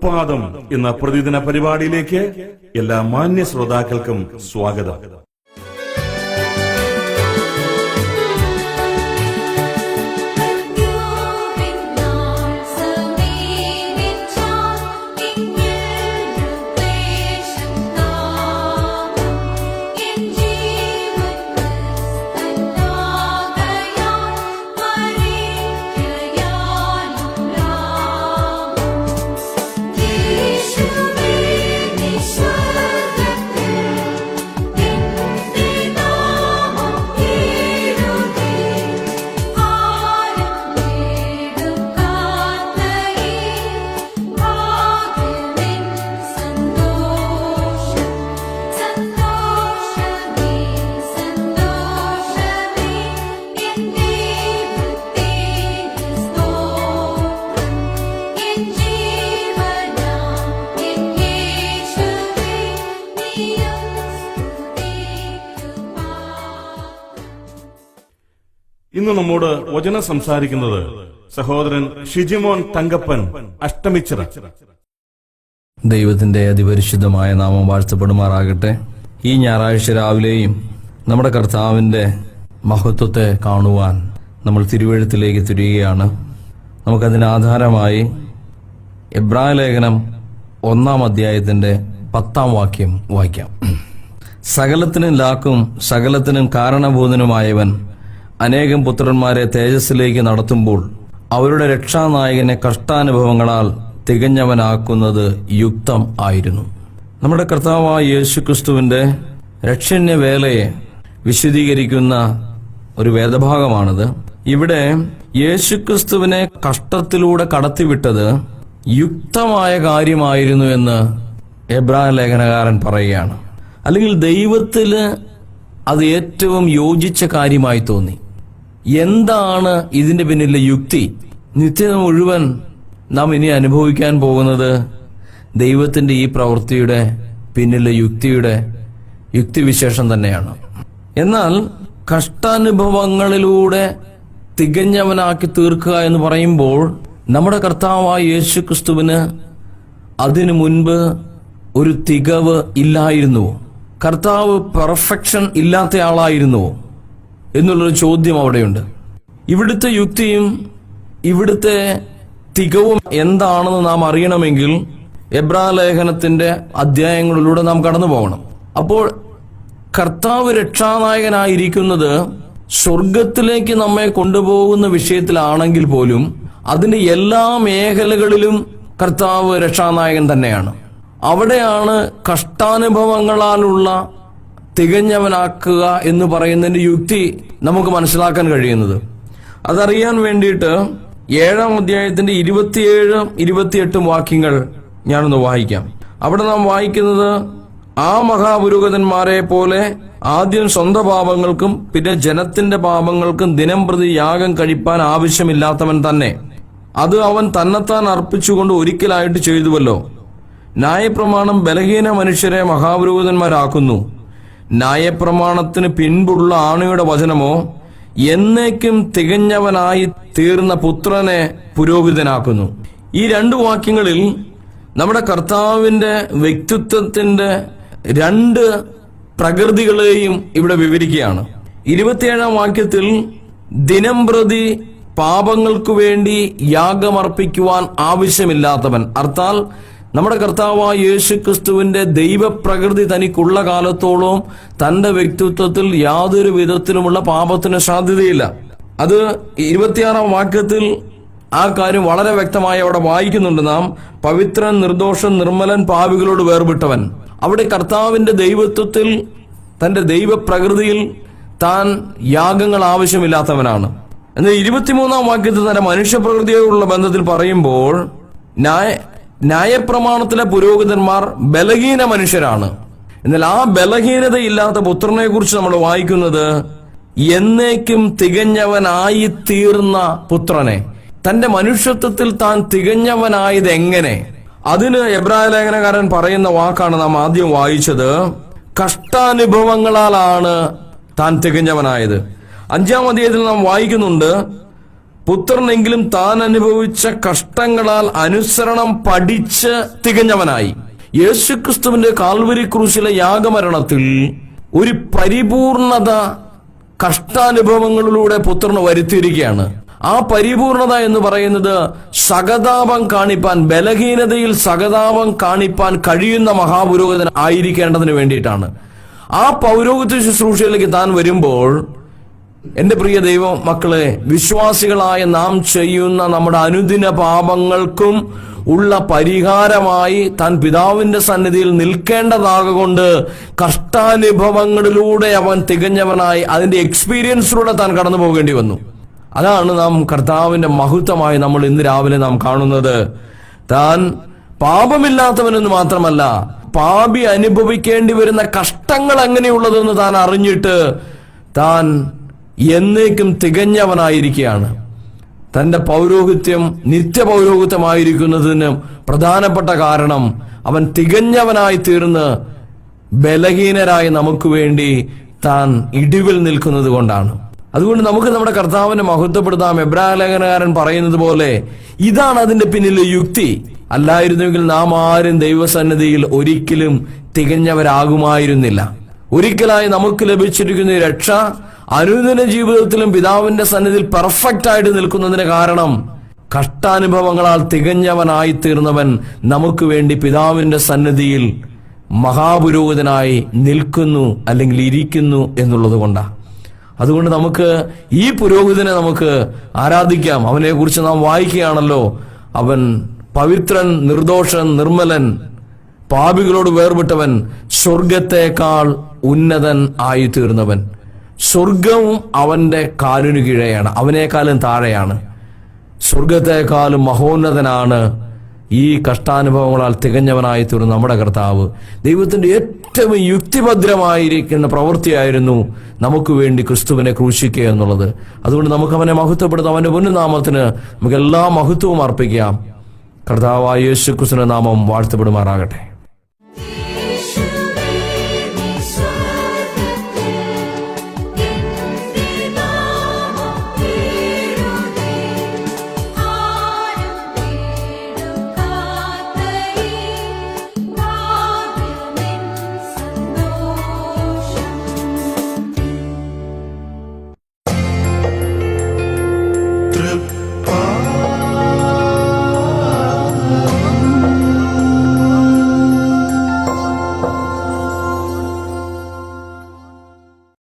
തൃപ്പാദം എന്ന പ്രതിദിന പരിപാടിയിലേക്ക് എല്ലാ മാന്യ ശ്രോതാക്കൾക്കും സ്വാഗതം. ഇന്ന് നമ്മോട് വചനം സംസാരിക്കുന്നത് സഹോദരൻ ഷിജിമോൻ തങ്കപ്പൻ അഷ്ടമിച്ചിറ. ദൈവത്തിന്റെ അതിപരിശുദ്ധമായ നാമം വാഴ്ത്തപ്പെടുമാറാകട്ടെ. ഈ ഞായറാഴ്ച രാവിലെയും നമ്മുടെ കർത്താവിന്റെ മഹത്വത്തെ കാണുവാൻ നമ്മൾ തിരുവെഴുത്തിലേക്ക് തിരിയുകയാണ്. നമുക്കതിന് ആധാരമായി എബ്രായ ലേഖനം 1-ാം അധ്യായത്തിന്റെ 10-ാം വാക്യം വായിക്കാം. സകലത്തിനും ലാക്കും സകലത്തിനും കാരണഭൂതനുമായവൻ അനേകം പുത്രന്മാരെ തേജസ്സിലേക്ക് നടത്തുമ്പോൾ അവരുടെ രക്ഷാനായകനെ കഷ്ടാനുഭവങ്ങളാൽ തികഞ്ഞവനാക്കുന്നത് യുക്തം ആയിരുന്നു. നമ്മുടെ കർത്താവായ യേശുക്രിസ്തുവിന്റെ രക്ഷണ്യ വേലയെ വിശദീകരിക്കുന്ന ഒരു വേദഭാഗമാണിത്. ഇവിടെ യേശുക്രിസ്തുവിനെ കഷ്ടത്തിലൂടെ കടത്തിവിട്ടത് യുക്തമായ കാര്യമായിരുന്നു എന്ന് എബ്രായ ലേഖനകാരൻ പറയുകയാണ്. അല്ലെങ്കിൽ ദൈവത്തില് അത് ഏറ്റവും യോജിച്ച കാര്യമായി തോന്നി. എന്താണ് ഇതിന്റെ പിന്നിലെ യുക്തി? നിത്യത മുഴുവൻ നാം ഇനി അനുഭവിക്കാൻ പോകുന്നത് ദൈവത്തിന്റെ ഈ പ്രവൃത്തിയുടെ പിന്നിലെ യുക്തിവിശേഷം തന്നെയാണ്. എന്നാൽ കഷ്ടാനുഭവങ്ങളിലൂടെ തികഞ്ഞവനാക്കി തീർക്കുക എന്ന് പറയുമ്പോൾ നമ്മുടെ കർത്താവായ യേശുക്രിസ്തുവിന് അതിനു മുൻപ് ഒരു തികവ് ഇല്ലായിരുന്നു. കർത്താവ് പെർഫെക്ഷൻ ഇല്ലാത്ത ആളായിരുന്നു എന്നുള്ളൊരു ചോദ്യം അവിടെയുണ്ട്. ഇവിടുത്തെ യുക്തിയും ഇവിടുത്തെ തികവും എന്താണെന്ന് നാം അറിയണമെങ്കിൽ എബ്രായ ലേഖനത്തിന്റെ അധ്യായങ്ങളിലൂടെ നാം കടന്നു പോകണം. അപ്പോൾ കർത്താവ് രക്ഷാനായകനായിരിക്കുന്നത് സ്വർഗത്തിലേക്ക് നമ്മെ കൊണ്ടുപോകുന്ന വിഷയത്തിലാണെങ്കിൽ പോലും അതിന്റെ എല്ലാ മേഖലകളിലും കർത്താവ് രക്ഷാനായകൻ തന്നെയാണ്. അവിടെയാണ് കഷ്ടാനുഭവങ്ങളാലുള്ള തികഞ്ഞവനാക്കുക എന്ന് പറയുന്നതിന്റെ യുക്തി നമുക്ക് മനസ്സിലാക്കാൻ കഴിയുന്നത്. അതറിയാൻ വേണ്ടിയിട്ട് 7-ാം അധ്യായത്തിന്റെ 27-28 വാക്യങ്ങൾ ഞാനൊന്ന് വായിക്കാം. അവിടെ നാം വായിക്കുന്നത്, ആ മഹാപുരോഹിതന്മാരെ പോലെ ആദ്യം സ്വന്തം പാപങ്ങൾക്കും പിന്നെ ജനത്തിന്റെ പാപങ്ങൾക്കും ദിനം പ്രതി യാഗം കഴിപ്പാൻ ആവശ്യമില്ലാത്തവൻ തന്നെ. അത് അവൻ തന്നെത്താൻ അർപ്പിച്ചുകൊണ്ട് ഒരിക്കലായിട്ട് ചെയ്തുവല്ലോ. ന്യായപ്രമാണം ബലഹീന മനുഷ്യരെ മഹാപുരോഹിതന്മാരാക്കുന്നു. ന്യായപ്രമാണത്തിന് പിൻപുള്ള ആണയുടെ വചനമോ എന്നേക്കും തികഞ്ഞവനായി തീർന്ന പുത്രനെ പുരോഹിതനാക്കുന്നു. ഈ 2 വാക്യങ്ങളിൽ നമ്മുടെ കർത്താവിന്റെ വ്യക്തിത്വത്തിന്റെ 2 പ്രകൃതികളെയും ഇവിടെ വിവരിക്കുകയാണ്. 27-ാം വാക്യത്തിൽ ദിനം പ്രതി പാപങ്ങൾക്കു വേണ്ടി യാഗമർപ്പിക്കുവാൻ ആവശ്യമില്ലാത്തവൻ, അർത്ഥാൽ നമ്മുടെ കർത്താവായ യേശുക്രിസ്തുവിന്റെ ദൈവപ്രകൃതി തനിക്കുള്ള കാലത്തോളം തന്റെ വ്യക്തിത്വത്തിൽ യാതൊരു വിധത്തിലുമുള്ള പാപത്തിന് സാധ്യതയില്ല. അത് 26-ാം വാക്യത്തിൽ ആ കാര്യം വളരെ വ്യക്തമായി അവിടെ വായിക്കുന്നുണ്ട്. നാം പവിത്രൻ, നിർദോഷൻ, നിർമ്മലൻ, പാപികളോട് വേർപെട്ടവൻ. അവിടെ കർത്താവിന്റെ ദൈവത്വത്തിൽ തന്റെ ദൈവപ്രകൃതിയിൽ താൻ യാഗങ്ങൾ ആവശ്യമില്ലാത്തവനാണ്. എന്നാൽ 23-ാം വാക്യത്തിൽ തന്റെ മനുഷ്യപ്രകൃതിയോടുള്ള ബന്ധത്തിൽ പറയുമ്പോൾ ന്യായപ്രമാണത്തിലെ പുരോഹിതന്മാർ ബലഹീന മനുഷ്യരാണ്. എന്നാൽ ആ ബലഹീനതയില്ലാത്ത പുത്രനെ കുറിച്ച് നമ്മൾ വായിക്കുന്നത് എന്നേക്കും തികഞ്ഞവനായി തീർന്ന പുത്രനെ. തന്റെ മനുഷ്യത്വത്തിൽ താൻ തികഞ്ഞവനായത് എങ്ങനെ? അതിന് എബ്രായ ലേഖനകാരൻ പറയുന്ന വാക്കാണ് നാം ആദ്യം വായിച്ചത്. കഷ്ടാനുഭവങ്ങളാലാണ് താൻ തികഞ്ഞവനായത്. 5-ാം അധ്യായത്തിൽ നാം വായിക്കുന്നുണ്ട്, പുത്രനെങ്കിലും താൻ അനുഭവിച്ച കഷ്ടങ്ങളാൽ അനുസരണം പഠിച്ച് തികഞ്ഞവനായി. യേശുക്രിസ്തുവിന്റെ കാൽവരി ക്രൂശിലെ യാഗമരണത്തിൽ ഒരു പരിപൂർണത കഷ്ടാനുഭവങ്ങളിലൂടെ പുത്രന് വരുത്തിയിരിക്കുകയാണ്. ആ പരിപൂർണത എന്ന് പറയുന്നത് സഹതാപം കാണിപ്പാൻ, ബലഹീനതയിൽ സഹതാപം കാണിപ്പാൻ കഴിയുന്ന മഹാപുരോഹിതൻ ആയിരിക്കേണ്ടതിന് വേണ്ടിയിട്ടാണ്. ആ പൗരോഹിത്യ ശുശ്രൂഷയിലേക്ക് താൻ വരുമ്പോൾ, എന്റെ പ്രിയ ദൈവ മക്കളെ, വിശ്വാസികളായ നാം ചെയ്യുന്ന നമ്മുടെ അനുദിന പാപങ്ങൾക്കും ഉള്ള പരിഹാരമായി താൻ പിതാവിന്റെ സന്നിധിയിൽ നിൽക്കേണ്ടതാകൊണ്ട് കഷ്ടാനുഭവങ്ങളിലൂടെ അവൻ തികഞ്ഞവനായി അതിന്റെ എക്സ്പീരിയൻസിലൂടെ താൻ കടന്നു പോകേണ്ടി വന്നു. അതാണ് നാം കർത്താവിന്റെ മഹത്വമായി നമ്മൾ ഇന്ന് രാവിലെ നാം കാണുന്നത്. താൻ പാപമില്ലാത്തവനെന്ന് മാത്രമല്ല, പാപി അനുഭവിക്കേണ്ടി വരുന്ന കഷ്ടങ്ങൾ എങ്ങനെയുള്ളതെന്ന് താൻ അറിഞ്ഞിട്ട് താൻ എന്നേക്കും തികഞ്ഞവനായിരിക്കുകയാണ്. തന്റെ പൗരോഹിത്യം നിത്യപൗരോഹിത്യമായിരിക്കുന്നതിന് പ്രധാനപ്പെട്ട കാരണം അവൻ തികഞ്ഞവനായി തീർന്ന് ബലഹീനരായി നമുക്ക് വേണ്ടി താൻ ഇടിവിൽ നിൽക്കുന്നത് കൊണ്ടാണ്. അതുകൊണ്ട് നമുക്ക് നമ്മുടെ കർത്താവിനെ മഹത്വപ്പെടുത്താം. എബ്രായ ലേഖനകാരൻ പറയുന്നത് പോലെ ഇതാണ് അതിന്റെ പിന്നിലെ യുക്തി. അല്ലായിരുന്നെങ്കിൽ നാം ആരും ദൈവസന്നിധിയിൽ ഒരിക്കലും തികഞ്ഞവരാകുമായിരുന്നില്ല. ഒരിക്കലായി നമുക്ക് ലഭിച്ചിരിക്കുന്ന രക്ഷ അനുദിന ജീവിതത്തിലും പിതാവിന്റെ സന്നിധിയിൽ പെർഫെക്റ്റ് ആയിട്ട് നിൽക്കുന്നതിന് കാരണം കഷ്ടാനുഭവങ്ങളാൽ തികഞ്ഞവനായി തീർന്നവൻ നമുക്ക് വേണ്ടി പിതാവിന്റെ സന്നിധിയിൽ മഹാപുരോഹിതനായി നിൽക്കുന്നു അല്ലെങ്കിൽ ഇരിക്കുന്നു എന്നുള്ളത് കൊണ്ടാണ്. അതുകൊണ്ട് നമുക്ക് ഈ പുരോഹിതനെ നമുക്ക് ആരാധിക്കാം. അവനെ കുറിച്ച് നാം വായിക്കുകയാണല്ലോ, അവൻ പവിത്രൻ, നിർദോഷൻ, നിർമ്മലൻ, പാപികളോട് വേർപെട്ടവൻ, സ്വർഗത്തെക്കാൾ ഉന്നതൻ ആയി തീർന്നവൻ. സ്വർഗവും അവന്റെ കാലിനു കീഴെയാണ്, അവനേക്കാളും താഴെയാണ്. സ്വർഗത്തെക്കാളും മഹോന്നതനാണ് ഈ കഷ്ടാനുഭവങ്ങളാൽ തികഞ്ഞവനായി തീർന്ന നമ്മുടെ കർത്താവ്. ദൈവത്തിന്റെ ഏറ്റവും യുക്തിഭദ്രമായിരിക്കുന്ന പ്രവൃത്തിയായിരുന്നു നമുക്ക് വേണ്ടി ക്രിസ്തുവിനെ ക്രൂശിക്കുക എന്നുള്ളത്. അതുകൊണ്ട് നമുക്ക് അവനെ മഹത്വപ്പെടുത്താം. അവന്റെ പൊന്നുനാമത്തിന് നമുക്ക് എല്ലാ മഹത്വവും അർപ്പിക്കാം. കർത്താവായ യേശുക്രിസ്തുവിന്റെ നാമം വാഴ്ത്തപ്പെടുമാറാകട്ടെ.